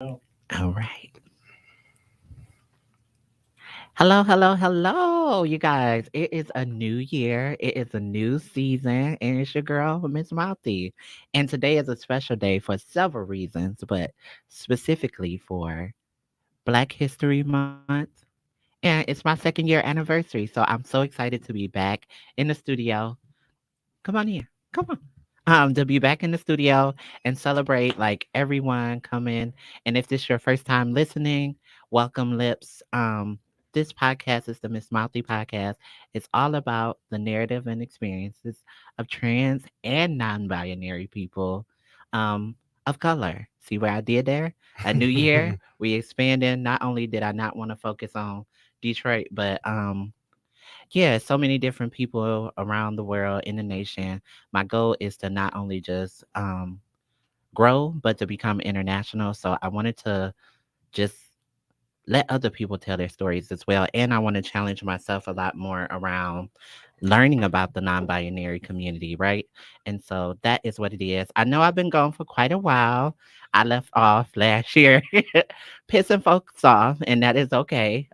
All right. Hello, hello, hello, you guys. It is a new year. It is a new season, and it's your girl, Miss Mouthy. And today is a special day for several reasons, but specifically for Black History Month. And it's my second year anniversary. So I'm so excited to be back in the studio. Come on in. Come on. To be back in the studio and celebrate like everyone come in. And if this is your first time listening, welcome lips. This podcast is the Miss Mouthy podcast. It's all about the narrative and experiences of trans and non-binary people of color. See what I did there? A new year, we expanding. Not only did I not want to focus on Detroit, but yeah, so many different people around the world in the nation. My goal is to not only just grow, but to become international. So I wanted to just let other people tell their stories as well. And I want to challenge myself a lot more around learning about the non binary community, right? And so that is what it is. I know I've been gone for quite a while. I left off last year pissing folks off, and that is okay.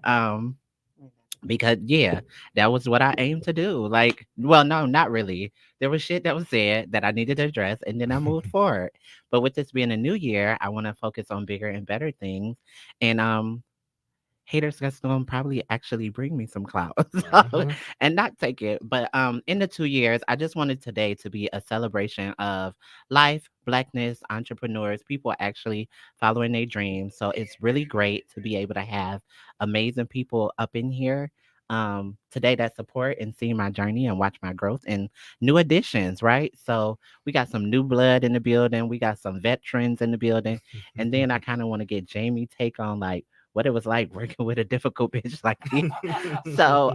Because yeah, that was what I aimed to do. Like, well, no, not really. There was shit that was said that I needed to address, and then I moved forward. But with this being a new year, I want to focus on bigger and better things. And haters that's gonna probably actually bring me some clout so, and not take it. But in the 2 years, I just wanted today to be a celebration of life, blackness, entrepreneurs, people actually following their dreams. So it's really great to be able to have amazing people up in here today that support and see my journey and watch my growth and new additions, right? So we got some new blood in the building, we got some veterans in the building, and then I kind of want to get Jamie take on like what it was like working with a difficult bitch like me. So,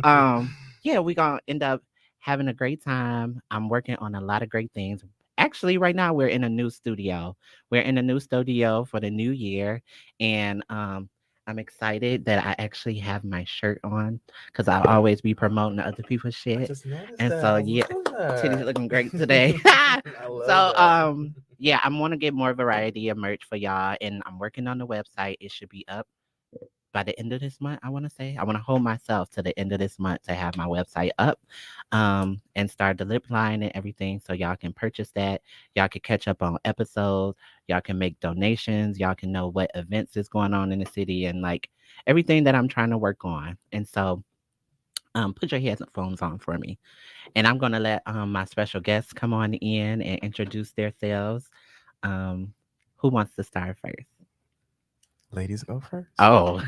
yeah, we gonna end up having a great time. I'm working on a lot of great things. Actually, right now we're in a new studio. We're in a new studio for the new year, and I'm excited that I actually have my shirt on because I'll always be promoting other people's I shit. just noticed And so, that. yeah, Look at titties that. looking great today. I love So, that. yeah, I'm gonna get more variety of merch for y'all, and I'm working on the website. It should be up by the end of this month. I want to say I want to hold myself to the end of this month to have my website up, and start the lip line and everything, so y'all can purchase that. Y'all can catch up on episodes. Y'all can make donations. Y'all can know what events is going on in the city and like everything that I'm trying to work on. And so, put your headphones on for me, and I'm gonna let my special guests come on in and introduce themselves. Um, who wants to start first? Ladies go first. Oh,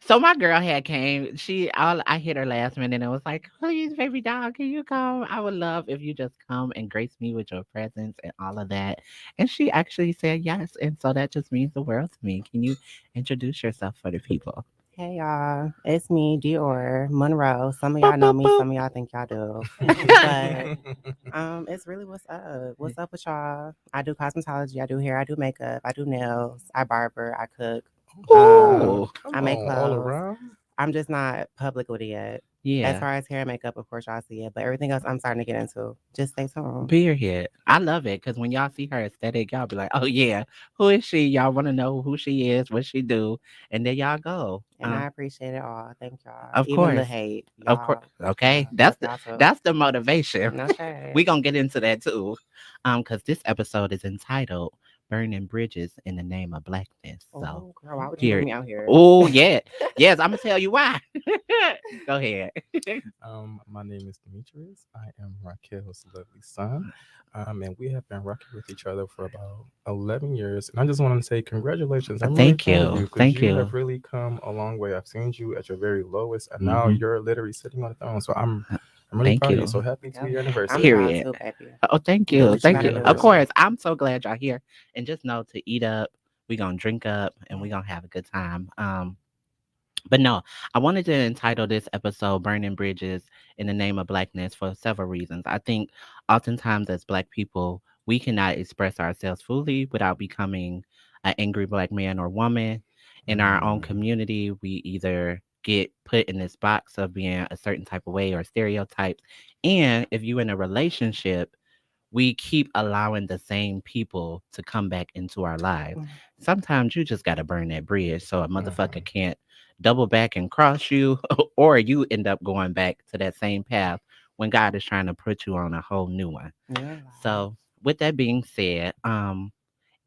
so my girl had came. I hit her last minute and was like, "Please, baby doll, can you come? I would love if you just come and grace me with your presence and all of that." And she actually said yes, and so that just means the world to me. Can you introduce yourself for the people? Hey y'all, it's me, Dior, Monro. Some of Boop y'all know boop me, boop. some of y'all think y'all do. But it's really what's up. What's up with y'all? I do cosmetology, I do hair, I do makeup, I do nails, I barber, I cook, um, Ooh, Come I make on, all clothes. around. I'm just not public with it yet. As yeah. far as hair and makeup, of course y'all see it, but everything else I'm starting to get into. Just stay tuned. Period. I love it because when y'all see her aesthetic, y'all be like, "Oh yeah, who is she?" Y'all want to know who she is, what she do, and there y'all go. And I appreciate it all. Thank y'all. Of Even the course. hate, Of course. y'all. Okay. Fuck y'all too. That's the motivation. No shade. We gonna get into that too. Because this episode is entitled Burning Bridges in the Name of Blackness. So Oh, girl, why would you bring here me out here? oh yeah. Yes, I'm gonna tell you why. Go ahead. My name is Demetrius. I am Raquel's lovely son. And we have been rocking with each other for about 11 years. And I just want to say congratulations. I'm really Thank proud of you. you because Thank you you. have really come a long way. I've seen you at your very lowest, and now Hmm. you're literally sitting on the throne. So I'm really Thank proud of you. you. So happy Hell 2 year yeah. I'm anniversary. proud Period. too, baby. Oh, thank Do you. what you Thank gotta you. Two-year Of do. course. anniversary. I'm so glad y'all here. And just know to eat up. We're gonna drink up and we're gonna have a good time. But no, I wanted to entitle this episode Burning Bridges in the Name of Blackness for several reasons. I think oftentimes as Black people, we cannot express ourselves fully without becoming an angry Black man or woman. In our own Mm. community, we either get put in this box of being a certain type of way or stereotypes. And if you're in a relationship, we keep allowing the same people to come back into our lives. Mm. Sometimes you just got to burn that bridge so a motherfucker Mhm. can't double back and cross you, or you end up going back to that same path when God is trying to put you on a whole new one. You ain't lying. So, with that being said,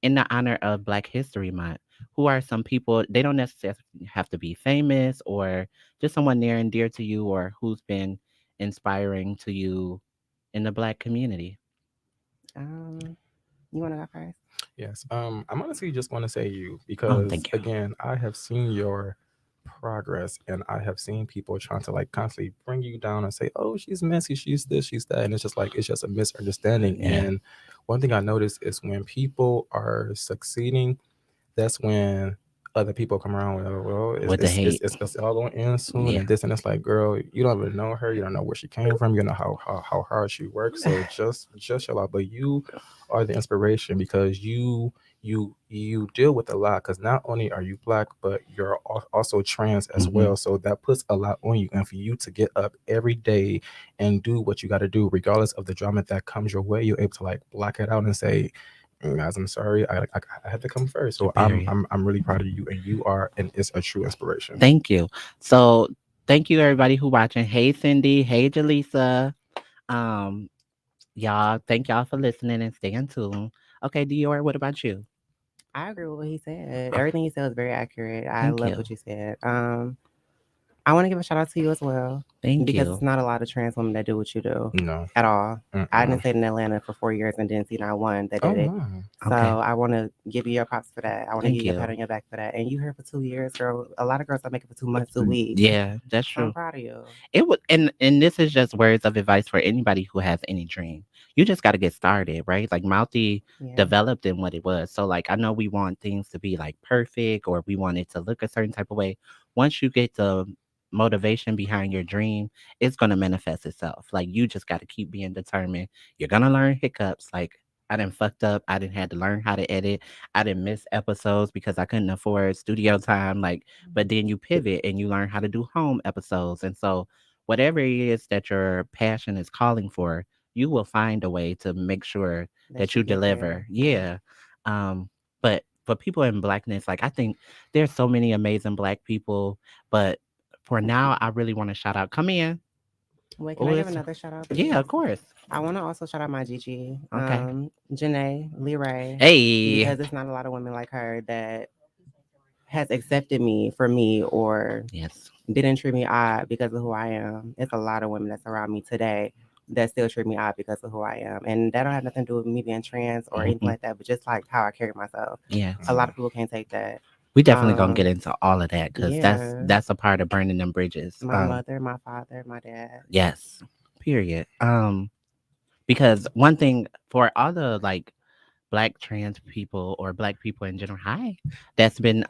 in the honor of Black History Month, who are some people, they don't necessarily have to be famous or just someone near and dear to you or who's been inspiring to you in the Black community? Um, you want to go first? Yes. I'm honestly just want to say you Oh, because thank you. again, I have seen your progress and I have seen people trying to like constantly bring you down and say, "Oh, she's messy, she's this, she's that," and it's just like it's just a misunderstanding. Yeah, And one thing I noticed is when people are succeeding, that's when other people come around with, "Oh, well, with the hate. it's all going to end soon," Yeah, and this and it's like, girl, you don't even know her, you don't know where she came from, you don't know how hard she works, so just chill out. But you are the inspiration because you deal with a lot because not only are you black but you're also trans as hmm, well, so that puts a lot on you, and for you to get up every day and do what you got to do regardless of the drama that comes your way, you're able to like block it out and say, guys, I'm sorry. I had to come first. So period. I'm really proud of you, and you are and it's a true inspiration. Thank you. So, thank you everybody who watching. Hey, Cindy. Hey, Jaleesa. Um, y'all, thank y'all for listening and staying tuned. Okay, Dior, what about you? I agree with what he said. Everything he said was very accurate. I Thank love you. what you said. I want to give a shout out to you as well Thank because it's you. not a lot of trans women that do what you do No. at all. I Mm-mm. didn't stay in Atlanta for 4 years and didn't see not one that Oh did it. wow. So Okay. I want to give you your props for that. I want to give Thank you a pat you. on your back for that. And you here for 2 years, girl. A lot of girls are making for 2 months, 2 weeks. Yeah, that's So I'm true. proud of you. It would, and this is just words of advice for anybody who has any dream. You just got to get started, right? Like Mouthy Yeah, developed in what it was. So like I know we want things to be like perfect or we want it to look a certain type of way. Once you get the motivation behind your dream, it's gonna manifest itself. Like you just got to keep being determined. You're gonna learn hiccups. Like I didn't fucked up. I didn't had to learn how to edit. I didn't miss episodes because I couldn't afford studio time. Like, but then you pivot and you learn how to do home episodes. And so whatever it is that your passion is calling for, you will find a way to make sure that that you you get deliver. there. Yeah. Yeah. Um, but for people in Blackness, like I think there's so many amazing Black people. But for now, I really want to shout out. Come in. Wait, can Oh, I give it's another shout out, yeah, please? of course. I want to also shout out my Gigi, Okay. Janae, Lee Ray, Hey. because it's not a lot of women like her that has accepted me for me or Yes. didn't treat me odd because of who I am. It's a lot of women that's around me today that still treat me odd because of who I am. And that don't have nothing to do with me being trans or anything Hmm. like that, but just like how I carry myself. Yes. A lot Mhm. of people can't take that. We definitely gonna get Um, into all of that because that's yeah. that's a part of burning them bridges. My mother, my father, my dad. Yes. Period. Because one thing for all the like Black trans people or Black people in general, hi, that's been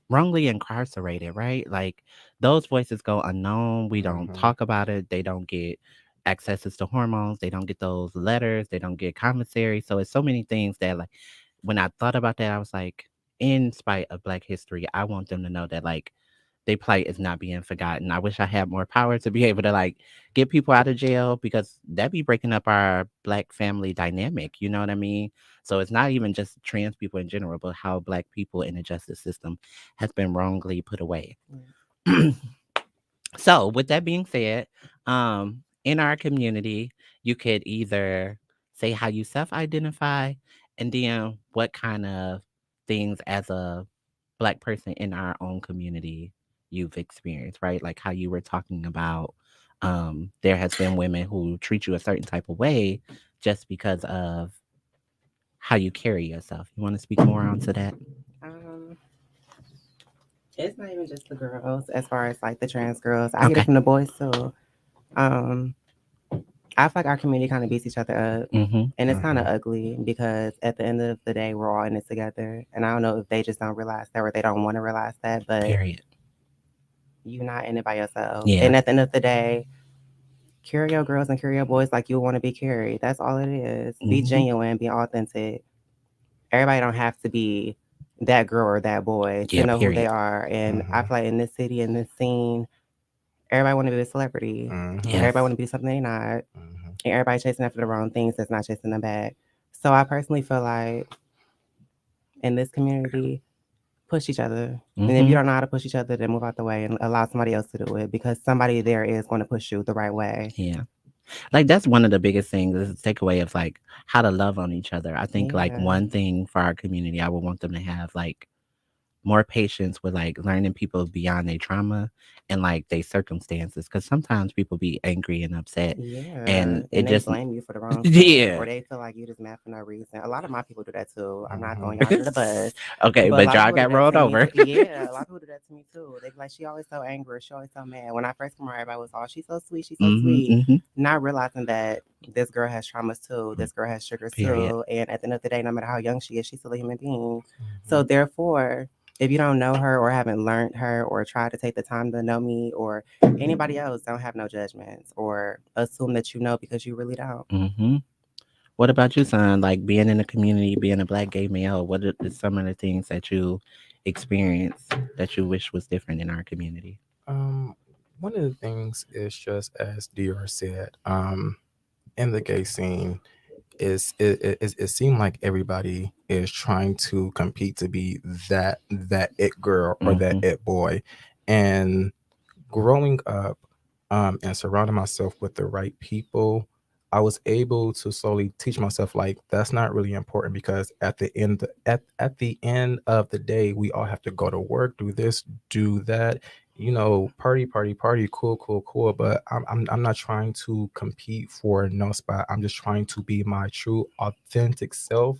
wrongly incarcerated, right? Like those voices go unknown. We don't Mhm. talk about it. They don't get accesses to hormones. They don't get those letters. They don't get commissary. So it's so many things that like when I thought about that, I was like, in spite of Black history, I want them to know that like their plight is not being forgotten. I wish I had more power to be able to like get people out of jail because that be breaking up our Black family dynamic. You know what I mean? So it's not even just trans people in general, but how Black people in the justice system has been wrongly put away. Mm. So, with that being said, in our community, you could either say how you self identify and then what kind of things as a Black person in our own community you've experienced, right? Like how you were talking about there has been women who treat you a certain type of way just because of how you carry yourself. You want to speak more onto that? Um, it's not even just the girls, as far as like the trans girls. I get it Okay. from the boys too. Um, I feel like our community kind of beats each other up. Mm-hmm. And it's kind of Mhm. ugly because at the end of the day, we're all in it together. And I don't know if they just don't realize that or they don't want to realize that, but Period. you're not in it by yourself. Yeah. And at the end of the day, carry your girls and carry your boys like you want to be carried. That's all it is. Be Mm-hmm. genuine, be authentic. Everybody don't have to be that girl or that boy to Yeah. know who they Period. are. And I Mhm. feel like in this city, in this scene, everybody want to be a celebrity. Mhm. Yes. Everybody want to be something they not. Mhm. and everybody chasing after the wrong things that's not chasing them back. So I personally feel like in this community, push each other. And if you Hmm. don't know how to push each other, then move out the way and allow somebody else to do it because somebody there is going to push you the right way. Yeah. Like that's one of the biggest things is the takeaway of like how to love on each other. I think like Yeah. one thing for our community, I would want them to have like more patience with like learning people beyond their trauma and like their circumstances because sometimes people be angry and upset Yeah. and it And they just blame you for the wrong stuff yeah. or they feel like you just mad for no reason. A lot of my people do that too. I'm not throwing Mhm. y'all under the bus. Okay, But a but lot of y'all people do got that rolled to me over. too. Yeah, a lot of people do that to me too. They be like, she always so angry, she always so mad. When I first came around, everybody was all, she's so sweet, she's so Hmm. sweet. Hmm. Not realizing that this girl has traumas too. This girl has triggers Period. too. And at the end of the day, no matter how young she is, she's still a human being. So Mhm. therefore, if you don't know her or haven't learned her or tried to take the time to know me or anybody else, don't have no judgments or assume that you know because you really don't. Hmm. What about you, son? Like being in the community, being a black gay male, what are some of the things that you experience that you wish was different in our community? Um, One of the things is just as Dior said, in the gay scene, it seemed like everybody is trying to compete to be that it girl or that Hmm. it boy, and growing up and surrounding myself with the right people, I was able to slowly teach myself like that's not really important because at the end of the day, we all have to go to work, do this, do that, party, party, party, cool, cool, cool. But I'm not trying to compete for no spot. I'm just trying to be my true, authentic self,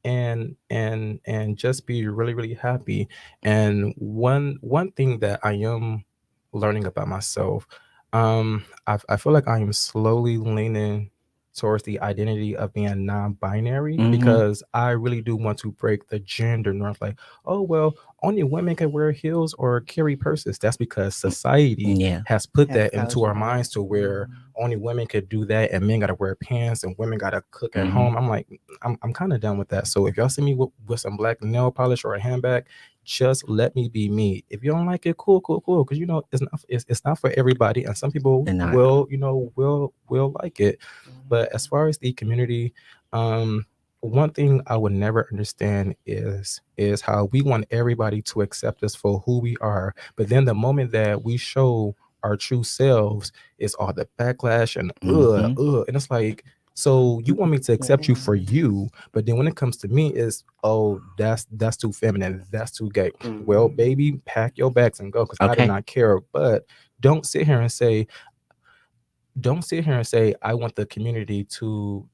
and just be really really happy. And one thing that I am learning about myself, I feel like I am slowly leaning towards the identity of being non-binary Hmm. because I really do want to break the gender norms. Like, oh well, only women can wear heels or carry purses. That's because society Yeah. has put Has that told into you our that. minds to where Mhm. only women could do that and men gotta wear pants and women gotta cook at Hmm. home. I'm like, I'm kind of done with that. So if y'all see me with some black nail polish or a handbag, just let me be me. If you don't like it, cool, cool, cool. Because it's not for everybody, and some people And not. will like it. But as Mhm. far as the community, um, one thing I would never understand is how we want everybody to accept us for who we are, but then the moment that we show our true selves, it's all the backlash and Hmm. and it's like, so you want me to accept you Yeah. for you, but then when it comes to me, it's, oh, that's too feminine, that's too gay. Well, Mhm. baby, pack your bags and go, because I do Okay. not care. But don't sit here and say, don't sit here and say I want the community to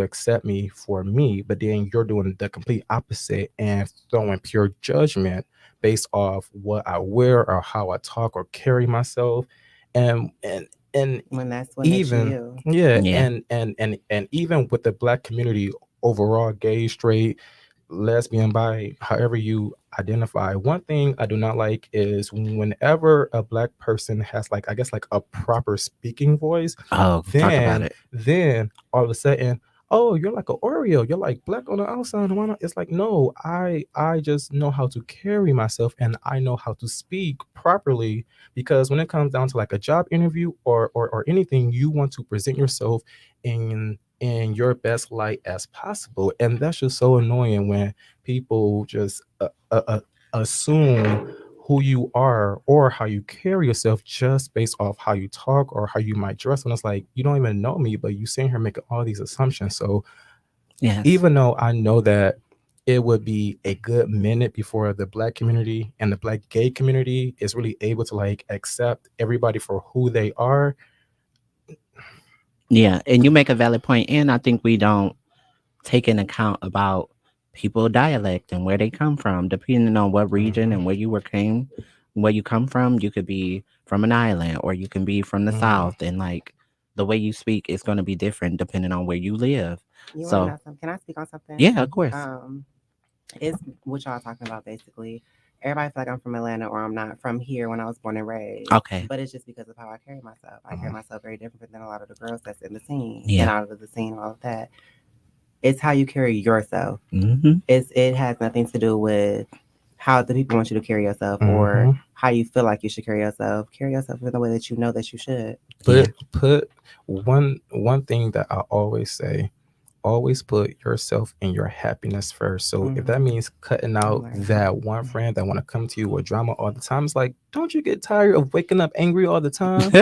accept me for me, but then you're doing the complete opposite and throwing pure judgment based off what I wear or how I talk or carry myself, and When that's what makes you even, you. yeah, Yeah. and even with the black community overall, gay, straight, lesbian, bi, however you identify. One thing I do not like is whenever a black person has, like, I guess, like a proper speaking voice, Oh, talk about then it. all of a sudden, oh, you're like an Oreo, you're like black on the outside. Why not? It's like, no, I just know how to carry myself and I know how to speak properly, because when it comes down to like a job interview or anything, you want to present yourself in your best light as possible. And that's just so annoying when people just assume who you are or how you carry yourself just based off how you talk or how you might dress. And it's like, you don't even know me, but you sitting here making all these assumptions. So Yes. even though I know that it would be a good minute before the black community and the black gay community is really able to like accept everybody for who they are. Yeah. And you make a valid point. And I think we don't take in account about people dialect and where they come from, depending on what region Mhm, and where you come from. You could be from an island or you can be from the mhm, south, and like the way you speak is going to be different depending on where you live. You want to So know something? Can I speak on something? yeah, of course. Um, it's what y'all talking about basically. Everybody feel like I'm from Atlanta or I'm not from here when I was born and raised. Okay. But it's just because of how I carry myself. I carry mhm, myself very different than a lot of the girls that's in the scene and Yeah. out of the scene and all of that. It's how you carry yourself. Hmm. It has nothing to do with how the people want you to carry yourself or mhm, how you feel like you should carry yourself. Carry yourself in the way that you know that you should. Yeah. Put one thing that I always say, always put yourself and your happiness first. So if that Mm-hmm. means cutting I out learned that. that one friend that want to come to you with drama all the time, it's like, don't you get tired of waking up angry all the time?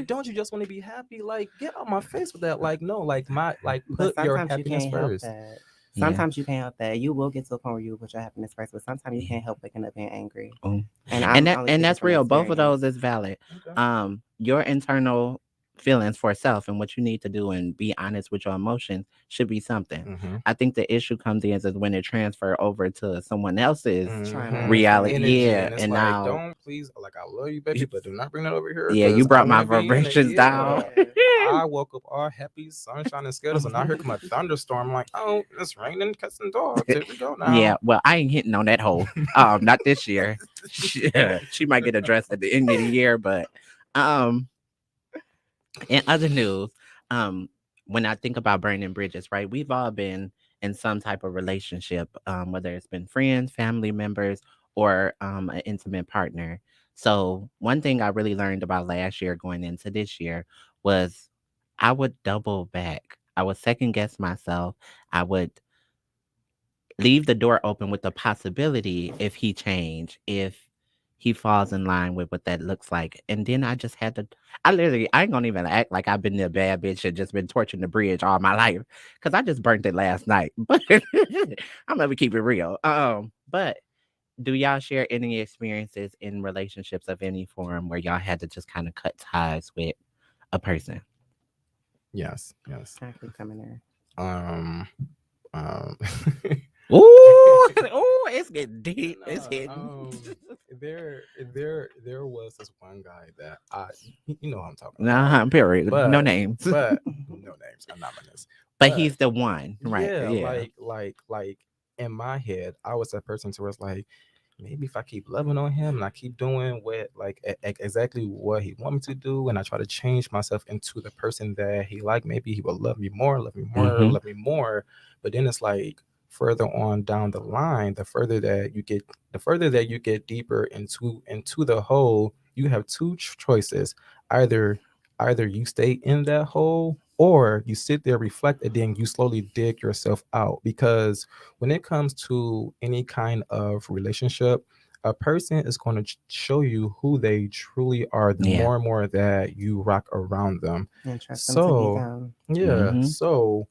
Don't you just want to be happy? Like, get out my face with that. Like, no, like But put your sometimes you happiness can't help first. that. Yeah. Sometimes you can't help that. You will get to a point where you will put your happiness first, but sometimes you can't help waking up being angry. Mm. And And I'm that only and speaking that's from real. Both of experience. those is valid. Okay. Your internal feelings for self and what you need to do and be honest with your emotions should be something. Mm-hmm. I think the issue comes in is when it transfer over to someone else's Trying to Mm-hmm. reality. understand Energy, Yeah, and it's and like, now don't please, like, I love you, baby, but do not bring that over here yeah, you because I brought want my to be in it. vibrations down. Yeah. yes. I woke up all happy, sunshine and skittles, and now here come a thunderstorm. Like, oh, it's raining cats and dogs. Here we go Yeah, now. well, I ain't hitting on that hole. Not this year. She might get addressed at the end of the year, but um in other news, um, when I think about burning bridges, right, we've all been in some type of relationship, whether it's been friends, family members, or an intimate partner. So, one thing I really learned about last year going into this year was I would double back. I would second guess myself. I would leave the door open with the possibility if he change, if he falls in line with what that looks like. And then I just had to I ain't gonna even act like I've been the bad bitch and just been torching the bridge all my life. Cause I just burnt it last night. But I'm gonna keep it real. But do y'all share any experiences in relationships of any form where y'all had to just kind of cut ties with a person? Yes, yes. I keep coming there. Um, um. Ooh, ooh, it's getting deep. It's No, hitting. there was this one guy that you know who I'm talking about, Nah, period. No but names. no names, anonymous. But But he's the one, right? yeah, Yeah. like in my head, I was that person to where it's like, maybe if I keep loving on him and I keep doing what like exactly what he want me to do, and I try to change myself into the person that he like, maybe he will love me more, love me more, Mm-hmm. love me more. But then it's like further on down the line, the further that you get deeper into the hole, you have two choices. Either you stay in that hole or you sit there, reflect, and then you slowly dig yourself out. Because when it comes to any kind of relationship, a person is going to show you who they truly are the Yeah. more and more that you rock around them. And trust them to be So, them. yeah. Mm-hmm. So,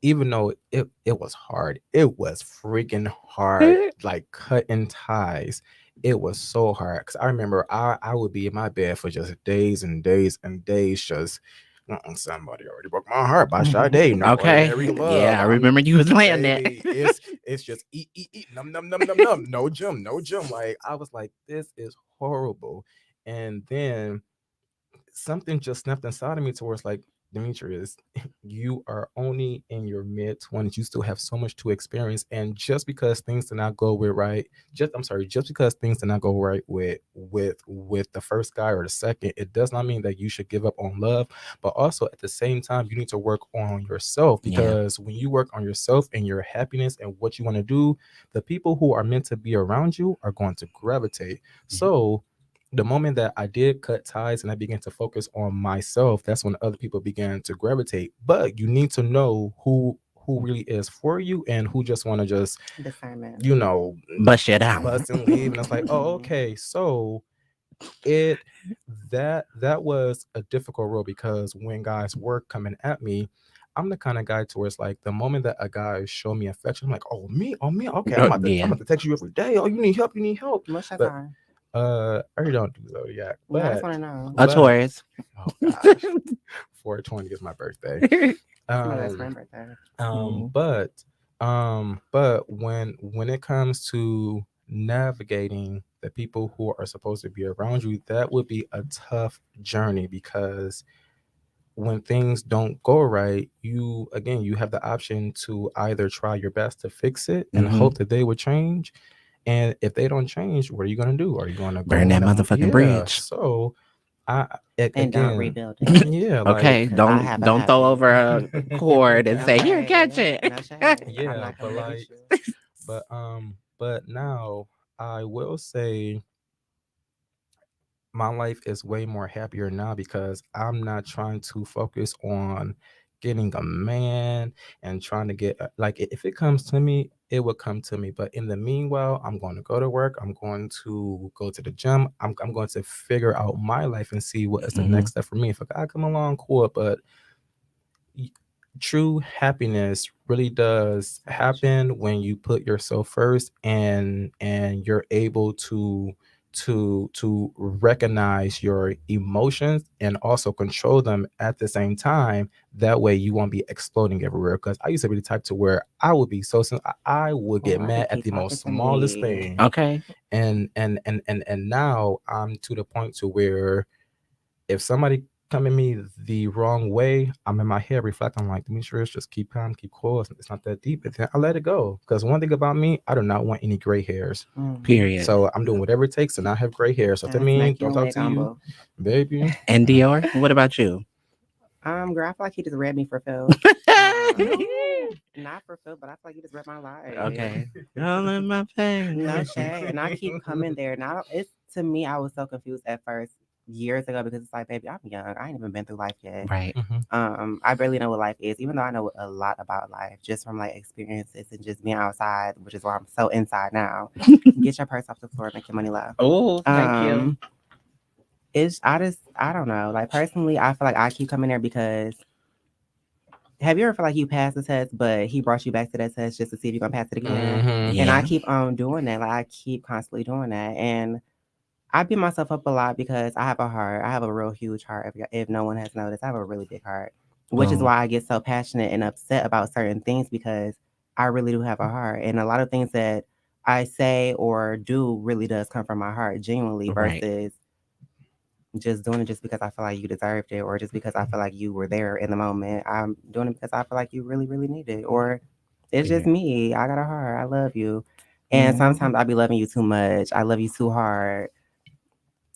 even though it was hard, it was freaking hard, like cutting ties. It was so hard because I remember I would be in my bed for just days and days and days, just somebody already broke my heart by Sade, not Okay. ordinary love. Yeah, I I'm remember you was laying that. baby, it's just eat num num num num num, no gym, no gym. Like I was like, this is horrible. And then something just snapped inside of me towards like, Demetrius, you are only in your mid 20s. You still have so much to experience. And just because things did not go with right, just because things did not go right with the first guy or the second, it does not mean that you should give up on love. But also at the same time, you need to work on yourself, Yeah. because when you work on yourself and your happiness and what you want to do, the people who are meant to be around you are going to gravitate. So the moment that I did cut ties and I began to focus on myself, that's when other people began to gravitate. But you need to know who really is for you and who just want to just, Discernment. you know, Bust you down. bust and leave. And it's like, oh, okay. So it that was a difficult role, because when guys were coming at me, I'm the kind of guy towards like the moment that a guy show me affection, I'm like, oh me, okay, I'm Yeah. about to text you every day. Oh, you need help. What's your But sign? I don't do zodiac, No, I just but want to know. A but Taurus. oh gosh, 420 is my birthday. It's my best Um, friend birthday. um, Mhm. but but when it comes to navigating the people who are supposed to be around you, that would be a tough journey, because when things don't go right, you have the option to either try your best to fix it and Mhm. hope that they would change. And if they don't change, what are you gonna do? Are you gonna Burn go that on a motherfucking yeah? bridge. So I And don't again, rebuild it. yeah, like Okay. Because I Don't have a don't throw habit. over a cord and say, "Here, catch Okay. it." No shade. I'm yeah, not but coming to get like, you. but now I will say my life is way more happier now because I'm not trying to focus on getting a man and trying to get like if it comes to me, it will come to me. But in the meanwhile, I'm going to go to work. I'm going to go to the gym. I'm going to figure out my life and see what is the Hmm. next step for me. If a guy come along, cool. But y- true happiness really does So true. happen when you put yourself first and you're able to recognize your emotions and also control them at the same time. That way you won't be exploding everywhere, because I used to be the type to where I would be so I would Oh, get I could mad at keep the talking most to smallest me. thing. Okay. And now I'm to the point to where if somebody come at me the wrong way, I'm in my head reflecting like, Demetrius, just keep calm, keep cool. It's not that deep. And then I let it go. Because one thing about me, I do not want any gray hairs. Mm. Period. So I'm doing whatever it takes to not have gray hair. So if that And to means make don't your talk wig to you, humble. baby. And Dior, what about you? Girl, I feel like he just read me for Phil. No, not for Phil, but I feel like he just read my life. Okay. All in my No face. shade. And I keep coming there. Now it's to me, I was so confused at first years ago because it's like, baby, I'm young. I ain't even been through life yet. Right. Hmm. I barely know what life is, even though I know a lot about life just from like experiences and just being outside, which is why I'm so inside now. Get your purse off the floor, make your money low. Oh, thank you. Um, I don't know. Like personally, I feel like I keep coming there because have you ever felt like you passed the test, but he brought you back to that test just to see if you're gonna pass it again? Hmm. And I Yeah. keep on doing that. Like I keep constantly doing that. And I beat myself up a lot because I have a heart. I have a real huge heart. If no one has noticed, I have a really big heart, which is Boom. why I get so passionate and upset about certain things because I really do have a heart. And a lot of things that I say or do really does come from my heart, genuinely, Right. versus just doing it just because I feel like you deserved it or just because I feel like you were there in the moment. I'm doing it because I feel like you really, really need it. Or it's just Period. me. I got a heart. I love you. And Mhm. sometimes I be loving you too much. I love you too hard.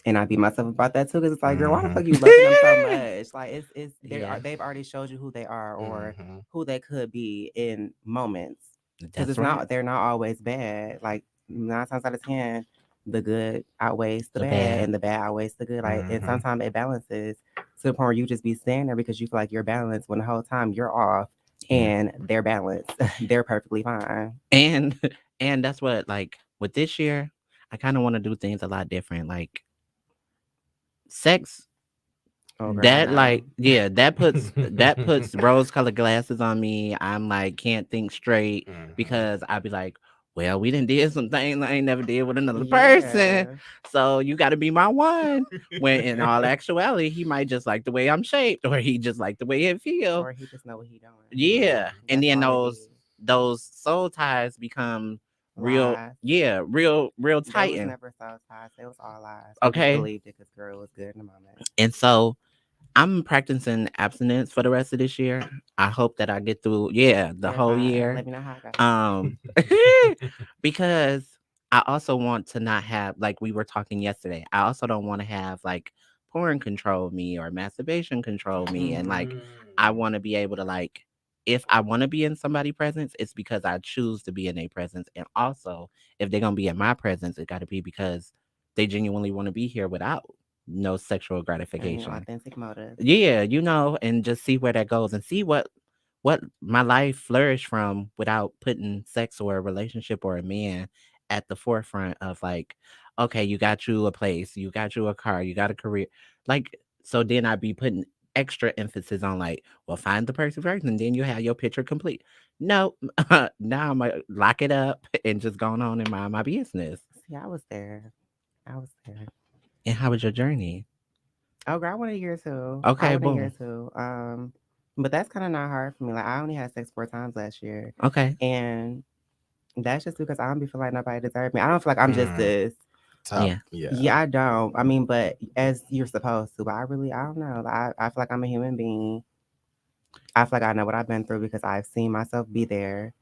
And I beat myself about that too, because it's like, girl, why the Hmm. fuck you loving them so much? Like it's Yeah, they've already showed you who they are or Hmm. who they could be in moments. Because that's it's right. not they're not always bad. Like 9 times out of 10, the good outweighs the The bad, bad. and the bad outweighs the good. Like, and Hmm. sometimes it balances to the point where you just be standing there because you feel like you're balanced when the whole time you're off, Yeah. and they're balanced. They're perfectly fine. And and that's what like with this year, I kind of want to do things a lot different. Like sex, Oh, girl, I that know. like yeah, that puts rose colored glasses on me. I'm like can't think straight Hmm. because I'd be like, well, we didn't did some things I ain't never did with another person. Yeah. So you gotta be my one. When in all actuality, he might just like the way I'm shaped, or he just like the way it feel. Or he just know what he doing. Yeah. And That's then all it be. those soul ties become real, Lies. yeah, real They was tighten. never so ties. They was all lies. We just Okay. believed it because girl was good in the moment. And so I'm practicing abstinence for the rest of this year. I hope that I get through, yeah, the whole Certified. year. Let me know how I go. Um, because I also want to not have, like we were talking yesterday, I also don't want to have like porn control me or masturbation control me. And Hmm. like, I want to be able to, like, if I want to be in somebody's presence, it's because I choose to be in their presence. And also, if they're going to be in my presence, it got to be because they genuinely want to be here without no sexual And your gratification. authentic motive. Yeah, and just see where that goes and see what my life flourished from without putting sex or a relationship or a man at the forefront of like, okay, you got you a place, you got you a car, you got a career. Like, so then I'd be putting extra emphasis on like, well, find the person first and then you have your picture complete. No, now I'm gonna lock it up and just going on and mind my business. See, I was there. I was there. And how was your journey? Oh, girl, I want to hear too. I Okay, want to hear boom. too. But that's kind of not hard for me. Like I only had sex 4 times last year, Okay. and that's just because I don't be feel like nobody deserves me. I don't feel like I'm just Mm. this. Top. Yeah. Yeah. Yeah, I don't. I mean, but as you're supposed to. But I don't know. I feel like I'm a human being. I feel like I know what I've been through because I've seen myself be there.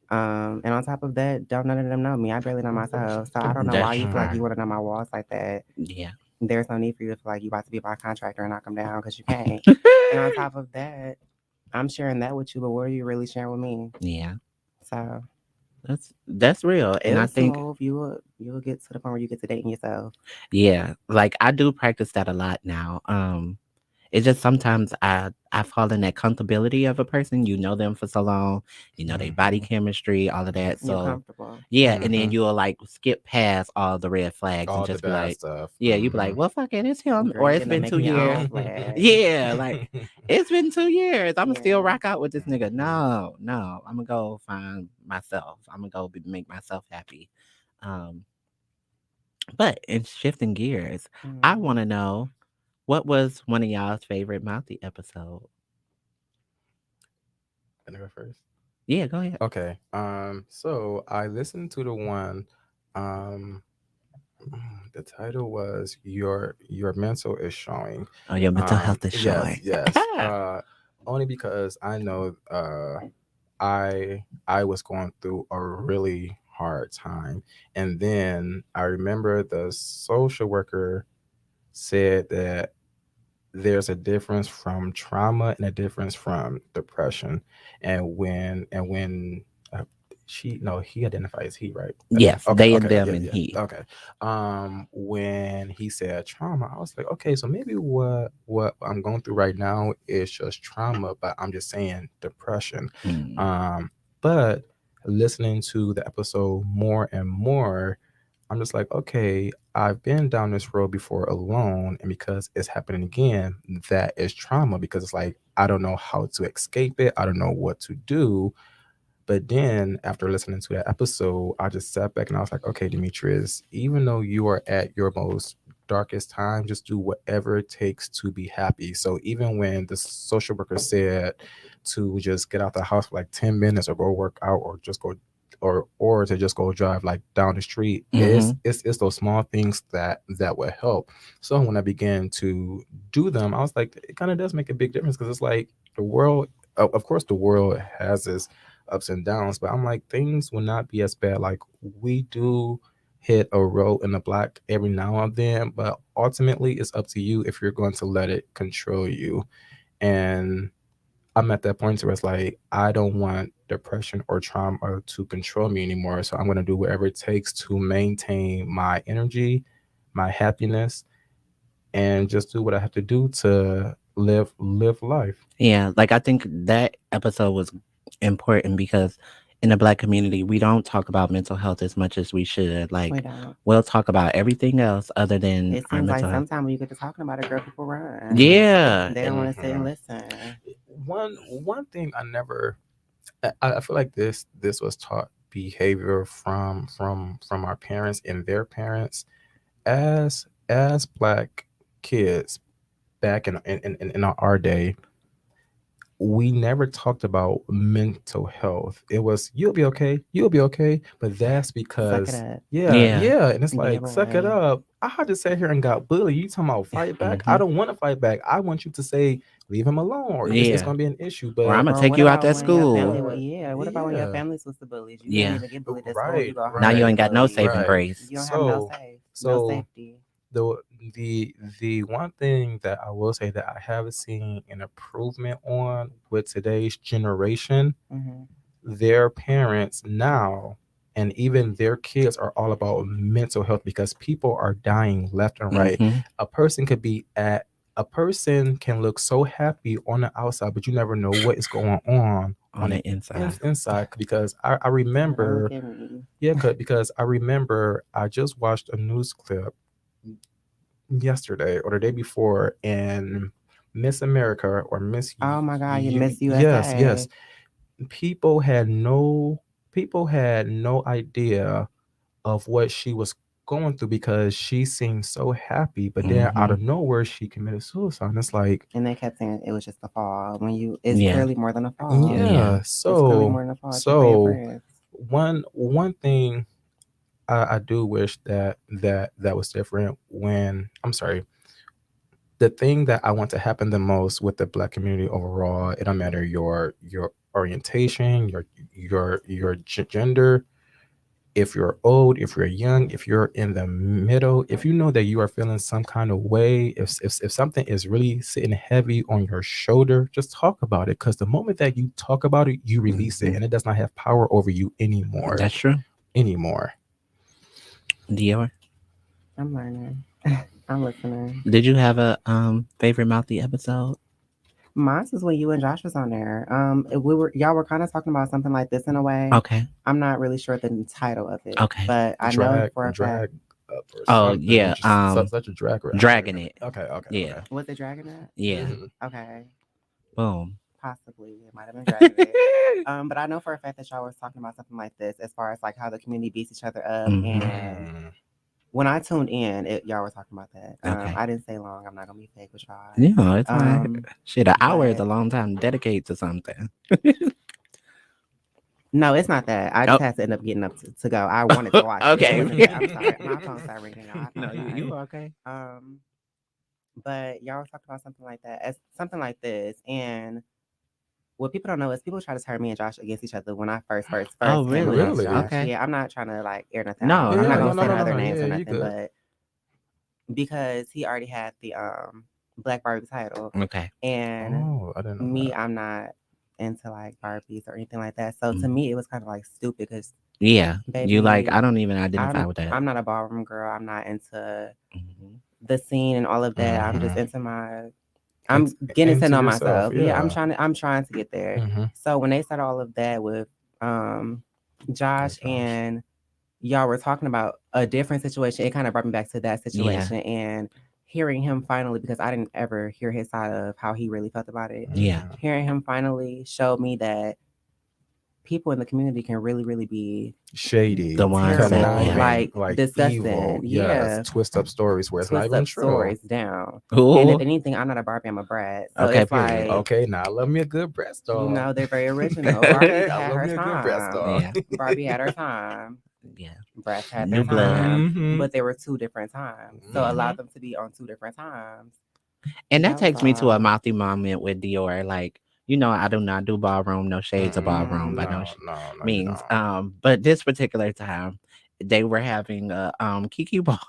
And on top of that, don't none of them know me. I barely know myself. So I don't know That's why you feel like Mm. you true. want to know my walls like that. Yeah. There's no need for you to feel like you about to be my contractor and knock them down because you can't. And on top of that, I'm sharing that with you, but what are you really sharing with me? Yeah. So That's real. And It'll I think, smooth. You will get to the point where you get to dating yourself. yeah, like I do practice that a lot now. It's just sometimes I fall in that comfortability of a person. You know them for so long, you know their body Hmm. chemistry, all of that. You're So comfortable. yeah, and then Hmm. you'll like skip past all the red flags and All the just be bad like, stuff. yeah, you be like, Hmm. well, fuck it, it's him, Girl, or you it's end up been two making your own years. flag. Yeah, like it's been 2 years. I'ma still Yeah. rock out with this nigga. Hmm. No, no, I'm gonna go find myself. I'm gonna go make myself happy. Um, but in shifting gears, I Mm. want to know what was one of y'all's favorite Mouthy episode. Can I go first? Yeah, go ahead. Okay. So I listened to the one. Um, the title was "Your Mental is Showing." Oh, your mental health is Yes, showing. yes. Only because I know I was going through a really hard time, and then I remember the social worker said that there's a difference from trauma and a difference from depression. And when uh, she no he identifies he, right? Yes, Okay, they and okay, them yeah, and yeah, he. okay. When he said trauma, I was like, okay, so maybe what I'm going through right now is just trauma, but I'm just saying depression. Mm. But listening to the episode more and more, I'm just like, okay, I've been down this road before alone, and because it's happening again, that is trauma because it's like I don't know how to escape it. I don't know what to do. But then after listening to that episode, I just sat back and I was like, okay, Demetrius, even though you are at your most darkest time, just do whatever it takes to be happy. So even when the social worker said to just get out the house for like 10 minutes or go work out or just go or to just go drive like down the street, Mm-hmm. it's those small things that will help. So when I began to do them, I was like, it kind of does make a big difference because it's like the world, of course the world has this ups and downs, but I'm like, things will not be as bad. Like, we do hit a road in the black every now and then, but ultimately it's up to you if you're going to let it control you. And I'm at that point where it's like, I don't want depression or trauma to control me anymore. So I'm going to do whatever it takes to maintain my energy, my happiness, and just do what I have to do to live life. Yeah, like I think that episode was important because in the black community, we don't talk about mental health as much as we should. We Like, don't. we'll talk about everything else other than It our seems like mental health. sometimes when you get to talking about it, girl, people run. Yeah. They don't want to sit and Hmm. listen. One thing I never I feel like this was taught behavior from our parents and their parents as black kids back in our day. We never talked about mental health. It was, you'll be okay, but that's Suck it because up. yeah, Yeah. yeah, and it's Yeah, like, suck it boy. up. I had to sit here and got bullied. You talking about fight back? I Hmm. don't want to fight back. I want you to say leave him alone, or it's Yeah. gonna be an issue. Or I'm But going to Or take what you out about that when your school. family? but Yeah. What about when your yeah, families was the bullies? You didn't Yeah. even get bullied at school. You right, go Now home and you right, get ain't got no bullied. saving right. grace. You don't have no So safe, no so safety. the the one thing that I will say that I have seen an improvement on with today's generation, Hmm. their parents now and even their kids are all about mental health because people are dying left and right. Hmm. A person could be at a person can look so happy on the outside, but you never know what is going On on the the inside. inside. Because I Girl, look remember, at me. yeah, because I remember I just watched a news clip yesterday or the day before, and Miss America or Miss Oh my God, you Miss yes, USA. yes, people had no people had no idea of what she was going through because she seemed so happy, but then out Hmm. of nowhere she committed suicide. And it's like, And they kept saying it was just a fall. When it's Yeah. clearly more than a fall. Yeah. yeah. It's clearly So more than a fall. Keep praying for so us. one thing I do wish that was different. When I'm sorry, the thing that I want to happen the most with the black community overall, it don't matter your orientation, your gender, if you're old, if you're young, if you're in the middle, if you know that you are feeling some kind of way, if something is really sitting heavy on your shoulder, just talk about it. Because the moment that you talk about it, you release it, Mhm. and it does not have power over you anymore. That's true. Anymore. Dior, I'm learning. I'm listening. did you have a favorite Mouthy episode? Mine was when you and Josh was on there. Y'all were kind of talking about something like this in a way. Okay. I'm not really sure the title of it, Okay. but I know Drag, for a fact. drag up or Oh something. yeah. Just such a drag race. Dragging it. Okay, okay, Yeah. okay. Was it Dragon It? Yeah. Mhm. Okay, Boom. possibly it might have been Dragon It. But I know for a fact that y'all was talking about something like this, as far as like how the community beats each other up. Mhm. And Mm. when I tuned in, y'all were talking about that. Okay. I didn't stay long. I'm not gonna be fake with y'all. Yeah, it's fine. Um, Shit, an hour is a but long time to dedicate to something. no, it's not that. I Oh, just had to end up getting up to go. I wanted to watch it. It okay. wasn't that. I'm sorry. My phone started ringing. Y'all. I No, apologize. you okay? Um, but y'all were talking about something like that, as something like this, and what people don't know is people try to turn me and Josh against each other when I Oh, first came really? across Really? Josh. Okay. Yeah, I'm not trying to like air nothing No, out. I'm no, not Yeah, gonna you no, no, say no no, no, other fine. no. names Yeah, or you nothing, good. but because he already had the Black Barbie title, Okay. and Oh, I didn't know me, that. I'm not into like Barbies or anything like that. So to Mhm. me, it was kind of like stupid because Yeah. You like, I baby, don't even identify with that. I'm not a ballroom girl. I'm not into Mhm. the scene and all of that. I'm just Mm-hmm. into my And I'm getting to into know yourself, myself. Yeah, yeah. I'm trying to get there. Mm-hmm. So when they started all of that with um With Josh Josh. and y'all were talking about a different situation, it kind of brought me back to that Yeah. situation and hearing him finally, because I didn't ever hear his side of how he really felt about it. Yeah. Mm. Hearing him finally showed me that people in the community can really, really be The Shady, ones that, terrible, yeah. conniving, like like evil. disgusting. Yes, Yeah, twist up stories where it's not twist even up true. stories down. And if Ooh. anything, I'm not a Barbie, I'm a brat. So Okay, it's period. like, Okay, now I love me a good you breaststorm. know, they're very original. Barbie Okay, I had love her me a good time. breaststorm. Yeah. Barbie had her time. Yeah. Bratz had their New blood. time. Mm-hmm. But there were two different times. So Yeah. allow Mm-hmm. them to be on two different times. And that That was takes me to a all. mouthy moment with Dior. Like, I do not do ballroom, no shades of ballroom by no Mm-hmm. No, no, no, you means. don't. But this particular time, they were having a Kiki ball.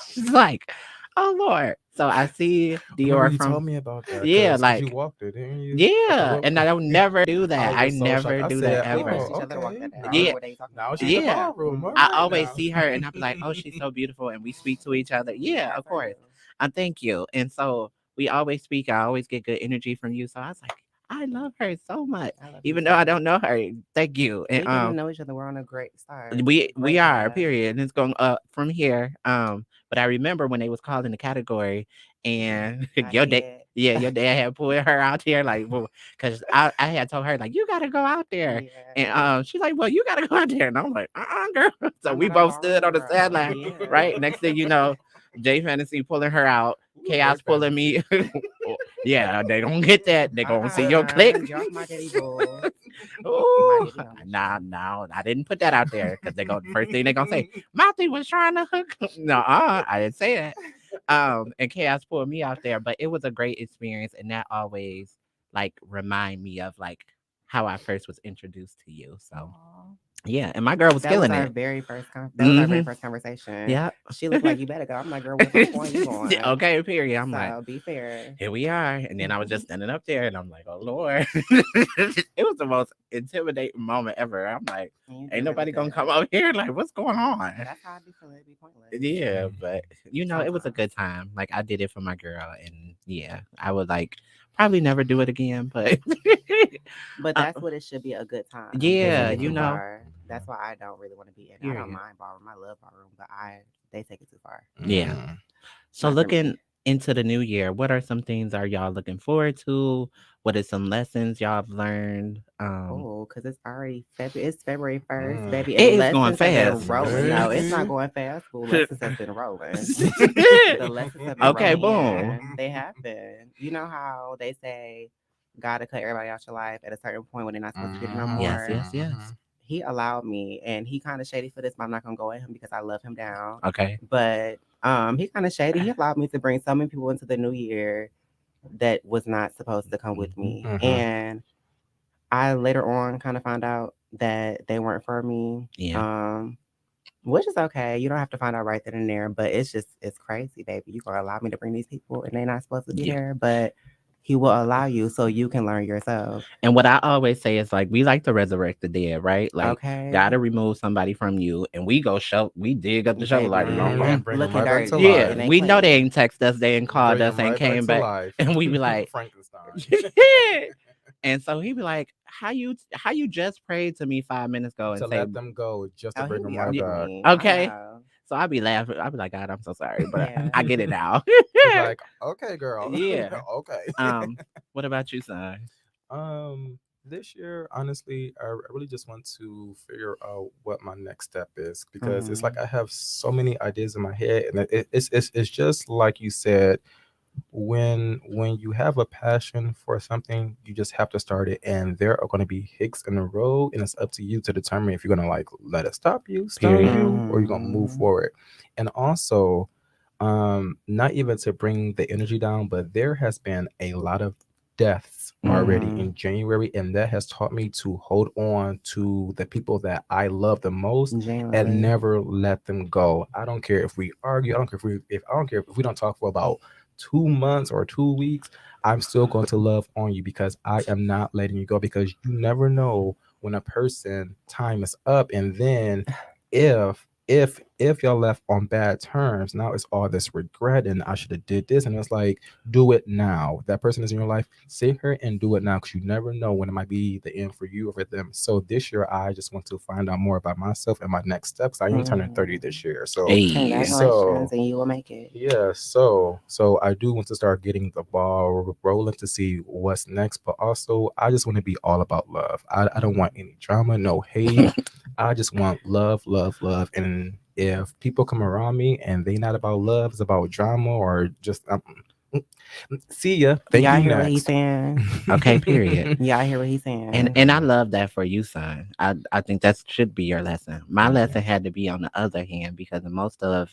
She's like, oh Lord. So I see Remember Dior you from told me about that yeah, because you like walked it, didn't you? yeah, and I don't never do I that. I was so shocked. never I do that said, We ever. pushed "Oh, each other to walk okay. that day. I Now, know Yeah, what they talking now she's about. the yeah. ballroom. All I Mm-hmm. right always now." see her and I'll be like, oh, she's so beautiful, and we speak to each other. Yeah, Yes, of I do. course. I thank you. And so we always speak. I always get good energy from you. So I was like, I love her so much, I love you even though I too. don't know her. Thank you. We And getting to know each other. We're on a great start. we Great are path. period, and it's going up from here. But I remember when they was calling the category, and I your dad, did. yeah, your dad had pulled her out there like, well, because I had told her like, you got to go out there, and Yeah. she's like, well, you got to go out there, and I'm like, girl. So I'm we not a both stood ballroom on the girl. sideline, Yeah. right? Next thing you know, Jay Fantasy pulling her out, Ooh, Chaos Jay pulling me. Fantasy. Yeah, they gonna get that. They gonna see your click. Get off my daddy boo. My Ooh, daddy on the nah, show. no, I didn't put that out there because they go first thing they gonna say, Mouthy was trying to hook. No, I didn't say that. And Chaos pulled me out there, but it was a great experience, and that always like remind me of like how I first was introduced to you. So Aw. yeah, and my girl was killing it. That was our very Mm-hmm. first conversation. Yeah. She looked like you better go. I'm like, girl, if I'm going, you going. Okay, period. I'm like, So be fair. here we are. And then I was just standing up there and I'm like, oh Lord. It was the most intimidating moment ever. I'm like, And you ain't did really nobody gonna come good. up here. Like, what's going on? That's how I be feeling. It'd be pointless Yeah, but it was a sometimes. good time. Like I did it for my girl and yeah, I would like probably never do it again, but But uh, that's what it should be, a good time. They take yeah, it too far. Mm-hmm. That's why I don't really want to be in. I don't period. mind ballroom. I love ballroom, but they take it too far. Yeah. Mm-hmm. So Not for looking me. into the new year, what are some things are y'all looking forward to? What are some lessons y'all have learned? Oh, because it's already February. It's February 1st, Mm. baby, It and is going lessons have been fast. rolling. No, it's not Baby. going fast. School lessons has been rolling. The lessons have been Okay, rolling boom. in. They have been. You know how they say God to cut everybody out your life at a certain point when they're not supposed to be there no Mm-hmm. Yes, more. yes, Mm-hmm. yes. He allowed me, and he kind of shady for this, but I'm not gonna go at him because I love him down. Okay. But he kind of shady. He allowed me to bring so many people into the new year that was not supposed to come with Mhm. me, Mm-hmm. and I later on kind of found out that they weren't for me. Yeah. Which is okay. You don't have to find out right then and there, but it's crazy, baby. You gonna allow me to bring these people and they're not supposed to be Yeah. there, but he will allow you so you can learn yourself. And what I always say is like we like to resurrect the dead, right? Like Okay, gotta remove somebody from you, and we go show we dig up the shovel like And baby, bring them looking right back to dirty yeah, and life. they we know they clean. ain't text us, they ain't called Bring us, them ain't right back came to back, life. and we be like, Frankenstein. and so he be like, how you just prayed to me 5 minutes ago and To say, let them go, just to Oh, bring he'll them be right over back. me. I okay. know. So I be laughing. I be like, God, I'm so sorry, but Yeah. I get it now. He's like, okay, girl. Yeah. Okay. What about you, son? This year, honestly, I really just want to figure out what my next step is because it's Mm-hmm. like I have so many ideas in my head, and it's just like you said, when you have a passion for something, you just have to start it, and there are going to be hicks in the road, and it's up to you to determine if you're going to like let it stop you, stone Period. you, or you're going to move Mm-hmm. forward. And also, not even to bring the energy down, but there has been a lot of deaths already Mm-hmm. in January, and that has taught me to hold on to the people that I love the most and Genuinely. never let them go. I don't care if we argue. I don't care if I don't care if we don't talk for about 2 months or 2 weeks. I'm still going to love on you because I am not letting you go, because you never know when a person time is up, and then if y'all left on bad terms, now it's all this regret and I should have did this, and it's like, do it now. That person is in your life, sit here and do it now, because you never know when it might be the end for you or for them. So this year I just want to find out more about myself and my next steps. I am turning 30 Mm. this year, so Hey. Congratulations, so and you will make it. yeah, so I do want to start getting the ball rolling to see what's next, but also I just want to be all about love. I don't want any drama, no hate. I just want love, love, love. And if people come around me and they not about love, it's about drama or just mm, see ya. Thank Y'all you hear what he's next. saying? Okay, period. Y'all hear what he's saying? And I love that for you, son. I think that should be your lesson. My Thank you. lesson had to be on the other hand because most of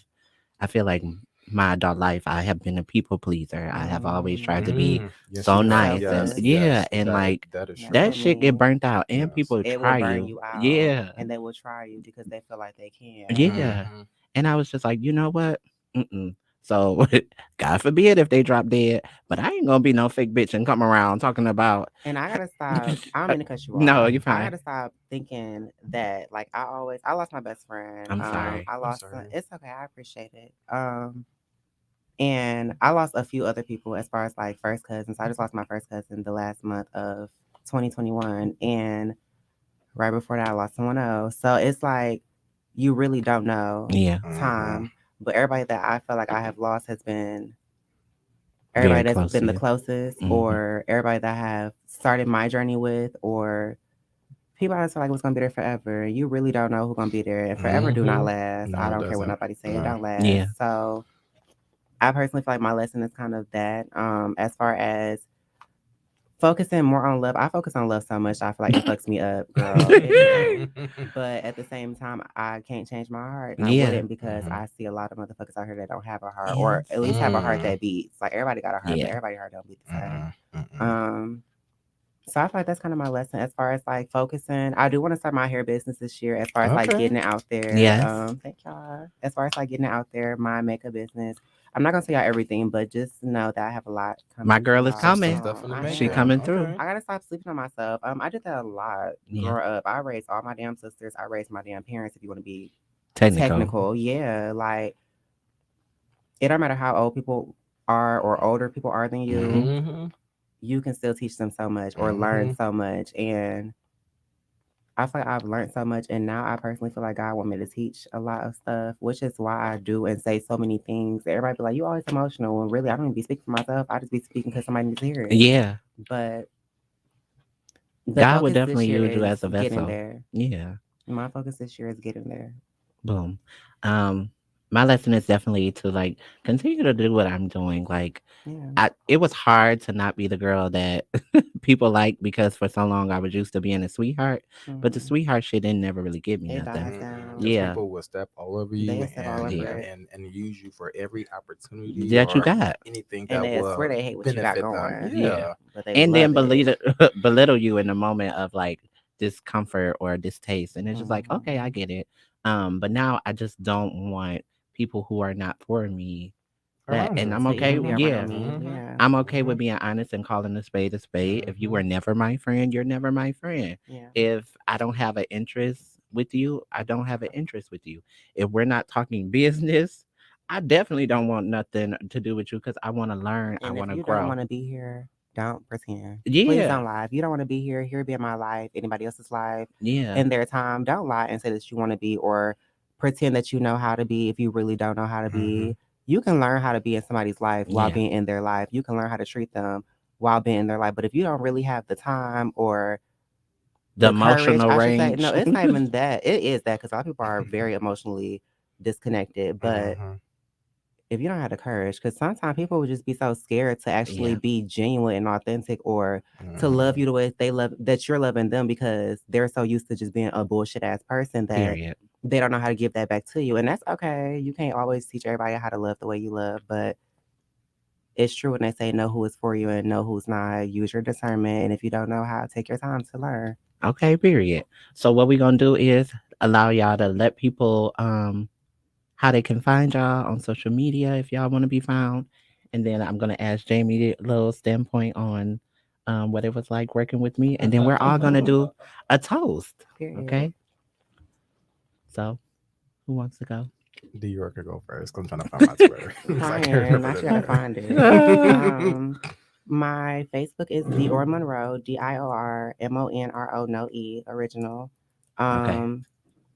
I feel like my adult life I have been a people pleaser. I have always tried to Mm. be Yes, so you have. nice and Yes, Selfless. yeah, yes, and like that is That's true. that like shit get me. burnt out and Yes. people It will try burn you. you out, Yeah. and they will try you because they feel like they can. Yeah. Hmm. And I was just like, you know what? Mm-mm. So God forbid if they drop dead, but I ain't gonna be no fake bitch and come around talking about And I gotta stop. I don't mean to cut you no, off. you I fine. gotta stop thinking that like I lost my best friend. I'm sorry. I I'm lost sorry. it's okay. I appreciate it. And I lost a few other people as far as like first cousins. I just lost my first cousin the last month of 2021, and right before that, I lost someone else. So it's like you really don't know Yeah, Hmm. time. But everybody that I feel like I have lost has been everybody very that's close to been the you. closest, Hmm. or everybody that I have started my journey with, or people I just feel like was gonna be there forever. You really don't know who's gonna be there, and forever do not Hmm. last. I No, it don't care what doesn't. nobody say, it No. don't last. Yeah. So I personally feel like my lesson is kind of that. As far as focusing more on love, I focus on love so much. I feel like it fucks me up, girl. It do. But at the same time, I can't change my heart, and I Yeah. wouldn't because Mhm. I see a lot of motherfuckers out here that don't have a heart, or Yes. at least have a heart Mm. that beats. Like everybody got a heart, but Yeah. everybody heart don't beat the same. Mm-mm. Mm-mm. Um, so I feel like that's kind of my lesson as far as like focusing. I do want to start my hair business this year, as far as like Okay. getting it out there. Yes. Thank y'all. As far as like getting it out there, my makeup business. I'm not gonna tell y'all everything, but just know that I have a lot My coming for girl is y'all Some stuff coming. soon. definitely I She making. am. coming through. Okay. I gotta stop sleeping on myself. I did that a lot Yeah. growing up. I raised all my damn sisters. I raised my damn parents. If you want to be Technical. technical, yeah. Like it don't matter how old people are or older people are than you. Mm-hmm. You can still teach them so much or learn Mm-hmm. so much, and I feel like I've learned so much, and now I personally feel like God want me to teach a lot of stuff, which is why I do and say so many things. Everybody be like, "You always emotional," and really, I don't even be speaking for myself. I just be speaking because somebody needs to hear it. Yeah. But the God would focus definitely this year use you is as a getting vessel. there. Yeah. My focus this year is getting there. Boom. Um, my lesson is definitely to like continue to do what I'm doing. Like Yeah. it was hard to not be the girl that people like because for so long I was used to being a sweetheart, but the Hmm. sweetheart shit didn't never really give me It nothing. dies Mm-mm. Because down. Yeah. people will step all over you They step all over Yeah. it, and use you for every opportunity That you or got. anything and that they swear will they hate what you got benefit them. going, Yeah. Yeah. but they And then love it. belittle you in the moment of like discomfort or distaste. And it's just like, okay, I Hmm. get it. But now I just don't want people who are not for me that, Around and you. I'm To okay. even be around Yeah, me. Mm-hmm. Yeah. I'm okay Mm-hmm. with being honest and calling a spade. If you Mm-hmm. were never my friend, you're never my friend. Yeah. If I don't have an interest with you, I don't have an interest with you. If we're not talking business, I definitely don't want nothing to do with you because I want to learn. I And if want to you don't grow. want to be here, don't pretend. Please Yeah, don't lie. If you don't want to be here, here be in my life, anybody else's life, yeah, in their time. Don't lie and say that you want to be or pretend that you know how to be if you really don't know how to Mm-hmm. be. You can learn how to be in somebody's life while yeah. being in their life. You can learn how to treat them while being in their life. But if you don't really have the time or The the courage, emotional I should say, no, range. it's not even that. It is that because a lot of people are very emotionally disconnected. But Mm-hmm. if you don't have the courage, because sometimes people would just be so scared to actually Yeah, be genuine and authentic or to love Mm-hmm. you the way they love that you're loving them because they're so used to just being a bullshit ass person that period. they don't know how to give that back to you. And that's okay. You can't always teach everybody how to love the way you love, but it's true when they say know who is for you and know who's not. Use your discernment. And if you don't know how, take your time to learn. Okay, period. So what we gonna do is allow y'all to let people how they can find y'all on social media if y'all want to be found. And then I'm gonna ask Jamie a little standpoint on what it was like working with me. And then we're all gonna do a toast. Period. Okay. So who wants to go? Dior could go first. 'Cause I'm trying to find my Twitter. So I can't Crying. remember Now the she gotta name. find it. My Facebook is Dior Monro, DIOR MONRO, no E, original. Okay.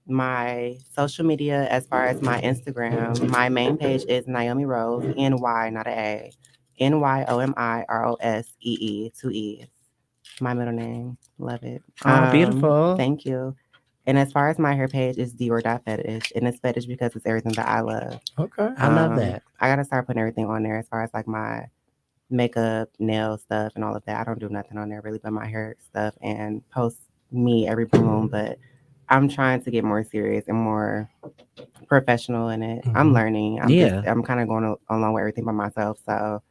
My social media, as far as my Instagram, my main page is Naomi Rose, NY, not a A, NYOMIROSEE, two E's. My middle name. Love it. Oh, beautiful. Thank you. And as far as my hair page, it's Dior.fetish. And it's fetish because it's everything that I love. Okay. I love that. I gotta start putting everything on there as far as like my makeup, nail stuff, and all of that. I don't do nothing on there really but my hair stuff and post me every blue moon. But I'm trying to get more serious and more professional in it. I'm Mm-hmm. learning. Yeah. I'm kind of going along with everything by myself. So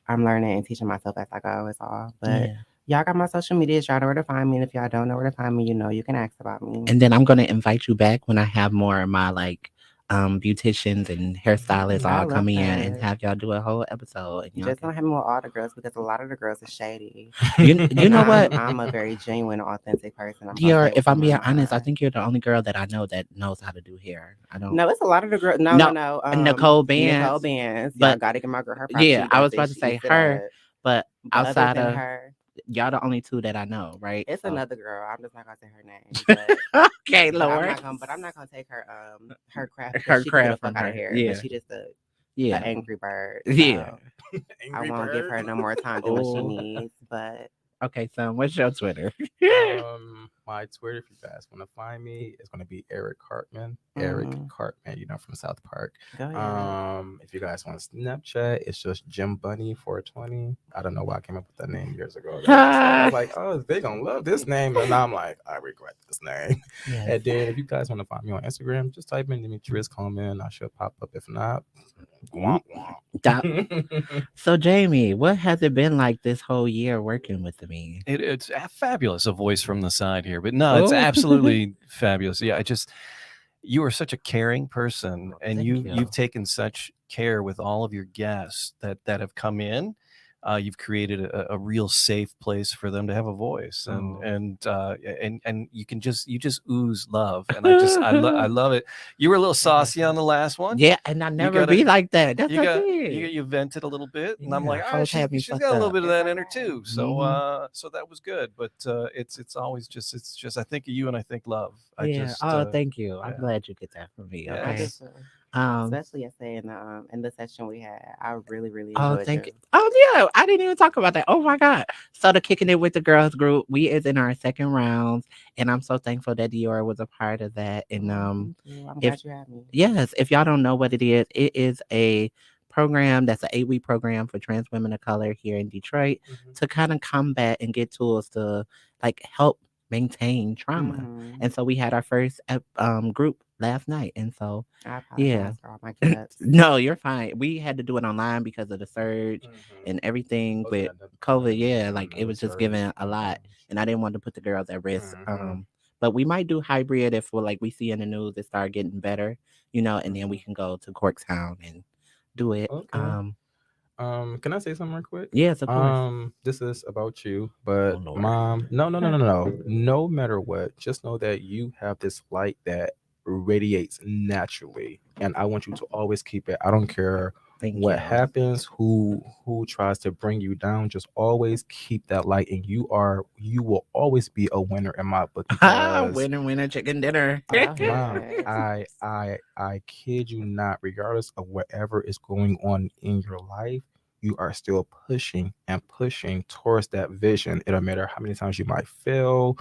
I'm learning and teaching myself as I go. It's all. But Yeah. y'all got my social media. Y'all know where to find me. And if y'all don't know where to find me, you know you can ask about me. And then I'm gonna invite you back when I have more of my like beauticians and hairstylists I all love come in and that. have y'all do a whole episode and y'all Just can don't have me with all the girls because a lot of the girls are shady. you And know what? I'm a very genuine, authentic person. I'm gonna Dior, say if what's I'm on my being honest, I mind. think you're the only girl that I know that knows how to do hair. I don't No, it's a lot of the girls. No, no, no no. Nicole Nicole Bands, Bands. Y'all but got to get my girl her props. yeah, She I does was it. about to She say eats it her, up. but But other outside than of her, y'all the only two that I know, right? it's So another girl. I'm just not gonna say her name, but okay, but I'm Lord. not gonna. But I'm not gonna take her craft because Her she can get the craft fuck from out of her. here. But Yeah. she just a Yeah. angry bird. Yeah. So I Angry won't give Bird. her no more time than what she Oh. needs. But Okay, son, what's your Twitter? My Twitter, if you guys want to find me, it's gonna be Eric Cartman. Eric mm, Cartman, from South Park. go ahead. If you guys want Snapchat, it's just Jim Bunny 420. I don't know why I came up with that name years ago. I was like, oh, they gonna love this name, and now I'm like, I regret this name. Yes. And then if you guys want to find me on Instagram, just type in Demetrius Coleman. I should pop up. If not, womp That- womp. so, Jamie, what has it been like this whole year working with me? It's fabulous. A voice from the side here, but no, it's Oh, absolutely fabulous. Yeah, I just you are such a caring person, and thank you've you. taken such care with all of your guests that have come in. You've created a real safe place for them to have a voice, Oh. and you just ooze love, and I love it. You were a little saucy on the last one. Yeah, and I You never got a be like that. That's you the got thing. you vented a little bit, and I'm Yeah, like, all right, hoes had me she's fucked got a little up. bit of It's that in her okay. too. So Hmm. so that was good. But it's always just I think of you and I think love. I Yeah. just Oh, thank you. I'm yeah glad you get that from me. I Okay. do yes. too. Um. Especially yesterday in the session we had. I really, really Oh, enjoyed thank you. you. Oh, yeah. I didn't even talk about that. Oh my God. So the kicking it with the girls group, we is in our second rounds, and I'm so thankful that Dior was a part of that. And Oh, thank you. I'm if glad you had me. yes, if y'all don't know what it is a program that's an 8-week program for trans women of color here in Detroit Mhm. to kind of combat and get tools to like help maintain trauma. Hmm. And so we had our first group last night, and so I yeah. apologize for all my get ups. No, you're fine. We had to do it online because of the surge Mhm. and everything Oh with yeah, COVID. Yeah, like it the was just surge. giving a lot, and I didn't want to put the girls at risk. Mhm. But we might do hybrid if we're like we see in the news it start getting better, and then we can go to Corktown and do it. Okay. Can I say something real quick? Yes, of course. This is about you, Oh but Lord. mom, no, no, no, no, no. No matter what, just know that you have this light that radiates naturally, and I want you to always keep it. I don't care Thank what you. happens, who tries to bring you down. Just always keep that light, and you will always be a winner in my book because Winner, chicken dinner. Go Mom, ahead. I kid you not, regardless of whatever is going on in your life, you are still pushing and pushing towards that vision. It don't matter how many times you might fail,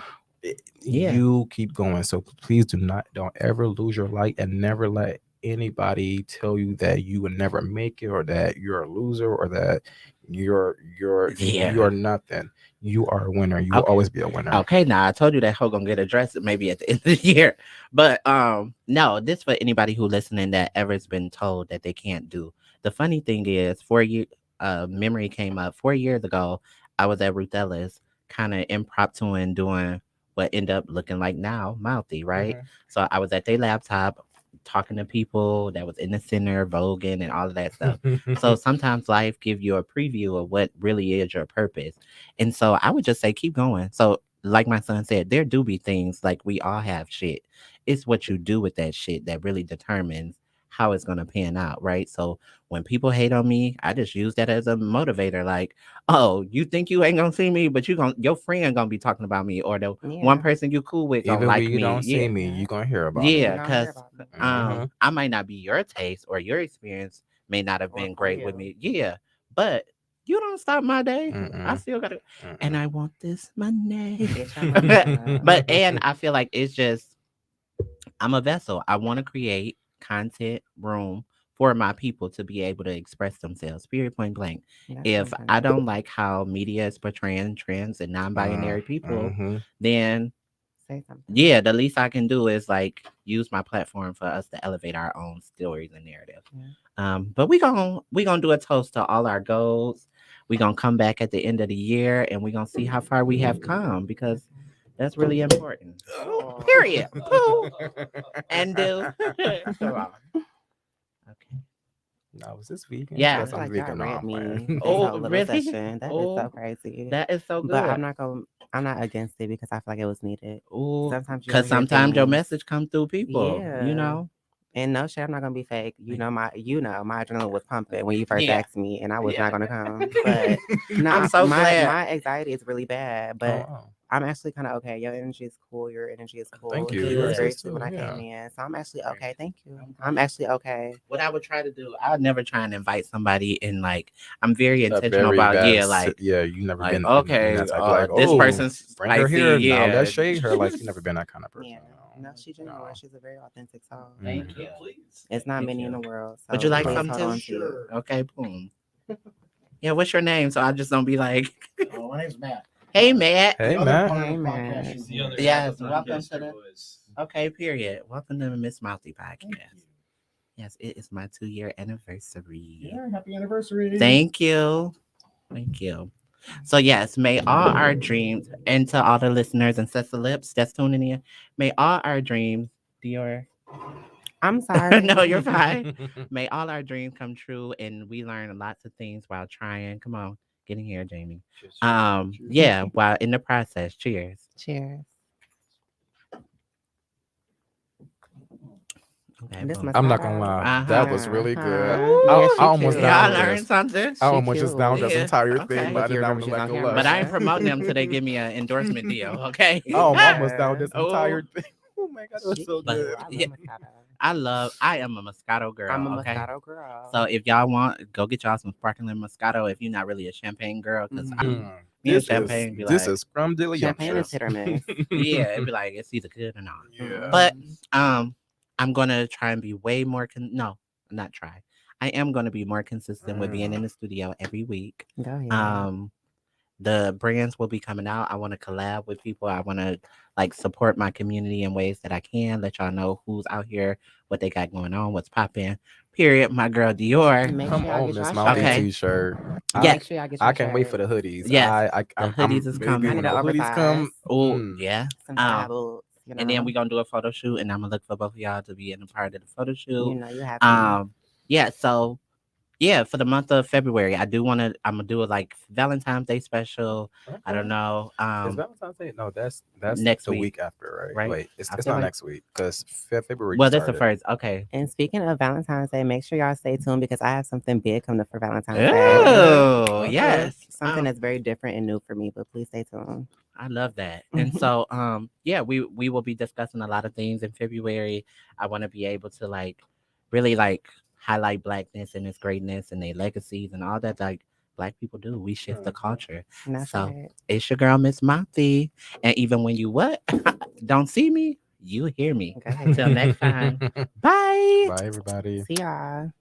Yeah. you keep going. So please don't ever lose your light and never let anybody tell you that you would never make it or that you're a loser or that you're Yeah. nothing. You are a winner. You will Okay. always be a winner. Okay, now I told you that hoe gonna get addressed maybe at the end of the year. But no, this for anybody who listening that ever's been told that they can't do. The funny thing is 4 year memory came up 4 years ago. I was at Ruth Ellis kind of impromptu and doing what ended up looking like now Mouthy, right? Mhm. So I was at their laptop talking to people that was in the center, voguing and all of that stuff. So sometimes life give you a preview of what really is your purpose. And so I would just say keep going. So like my son said, there do be things like we all have shit. It's what you do with that shit that really determines how it's gonna pan out, right? So when people hate on me, I just use that as a motivator. Like, oh, you think you ain't gonna see me, but your friend gonna be talking about me, or the one Yeah. person you cool with gonna Even when like you me. don't see Yeah, me, Yeah. you gonna hear about You me. yeah, gonna hear because about me. Hmm. I might not be your taste or your experience may not have Or been for great with you. me. Yeah, but you don't stop my day. I Mm-mm. still gotta, and Mm-mm. I want this money. Get your money up. But and I feel like it's just I'm a vessel. I want to create content room for my people to be able to express themselves. Period. Point blank. That's If I independent. don't like how media is portraying trans and non-binary people, Mm-hmm. then Say something. yeah, the least I can do is like use my platform for us to elevate our own stories and narrative. Yeah. But we gonna do a toast to all our goals. We gonna come back at the end of the year and we gonna see how far we have come because that's really important. Period. Pooh and do. Come on. Okay. No, is this vegan? I Yes. Yes, feel I'm like y'all vegan. No, read I'm playing. me this Oh, whole little really? session. That is so Oh, crazy. that is so But good. I'm not against it because I feel like it was needed. Oh, Sometimes you because don't hear sometimes your things. message come through people, Yeah. know? And no shit, I'm not gonna be fake. My adrenaline was pumping when you first Yeah. asked me, and I was Yeah. not gonna come. But no, I'm so glad. my anxiety is really bad. Oh, But wow. I'm actually kind of okay. Your energy is cool. Your energy is Thank cool. you. He was Yours Good. very is sweet when too. I Yeah. came in, so I'm actually okay. Thank you. I'm actually okay. What I would try to do, I would never try and invite somebody and like I'm very A intentional very about bad. like Yeah, you never like been in okay, that type. Be like, this oh, person's bring her spicy, here now. yeah. Let's shade her. Like you never been that kind of person. Yeah. No, she's No. genuine. She's a very authentic soul. Thank Mhm. you. It's not Thank many in you. the world, Would so you like please some hold too? on to you. Okay, boom. Yeah, what's your name? So I just don't be like, Oh, my name's Matt. hey Matt. Hey, The other Matt. part of Hey, the man. podcast, she's the other Yes, side of welcome podcast to the boys. okay, period. Welcome to the Miss Mouthy Thank podcast. you. Yes, it is my 2 year anniversary. Yeah, happy anniversary. Thank you. Thank you. So yes, may all our dreams, and to all the listeners and sets of lips that's tuning in, may all our dreams, Dior. I'm sorry. No, you're fine. May all our dreams come true, and we learn lots of things while trying. Come on, get in here, Jamie. Yeah, while in the process. Cheers. Cheers. Okay, This boom. I'm not gonna Moscato. lie. Uh-huh. That was really good. Uh-huh. I, Yeah, Ooh, I she almost cute. y'all downed learned this. something. I She almost just downed cute. this Yeah, entire thing, okay. but I Look, you did not remember even she's let on go camera. But left. I ain't promoting them till they give me an endorsement deal, okay? Oh, I almost downed Yes. this Oh, entire thing. Oh my god, it was She so cute. but good. I yeah, love Moscato. I am a Moscato I'm a girl, okay? Moscato girl. So if y'all want, go get y'all some sparkling Moscato if you're not really a champagne girl, because Mhm. me and This is champagne be this like, is scrum Champagne is diddlyumptious. hit or miss. yeah, it'd be like it's either good or not. Yeah. But I'm gonna try and be way more no, not try. I am gonna be more consistent with being in the studio every week. Go ahead. The brands will be coming out. I want to collab with people. I want to like support my community in ways that I can. Let y'all know who's out here, what they got going on, what's popping. Period. My girl Dior. Make Come sure y'all on, get Miss y'all Mouthy shirt. Okay. t-shirt. Yeah. Make sure y'all get I y'all can't wait for shirt. the hoodies. Yes. I The I'm hoodies is baby I coming. when need the an hoodies come. oversized. Oh yeah. Some thigh boots. You And then know, we're gonna do a photo shoot, and I'm gonna look for both of y'all to be in a part of the photo shoot. you have to. Yeah, so yeah, for the month of February, I'm gonna do it like Valentine's Day special. I don't Okay. know. Is Valentine's Day? No, that's Next the week, week after, right? right? Wait, I it's feel not like, next week because February well, just that's the started. first. Okay. And speaking of Valentine's Day, make sure y'all stay tuned because I have something big coming up for Valentine's Day. Okay. Oh, Okay. yes. Something that's very different and new for me, but please stay tuned. I love that. And so yeah, we will be discussing a lot of things in February. I want to be able to like really like highlight blackness and its greatness and their legacies and all that like black people do. We shift the culture. And that's So right. it's your girl Miss Mouthy. And even when you what don't see me, you hear me. Go ahead. Till next time. Bye. Bye, everybody. See y'all.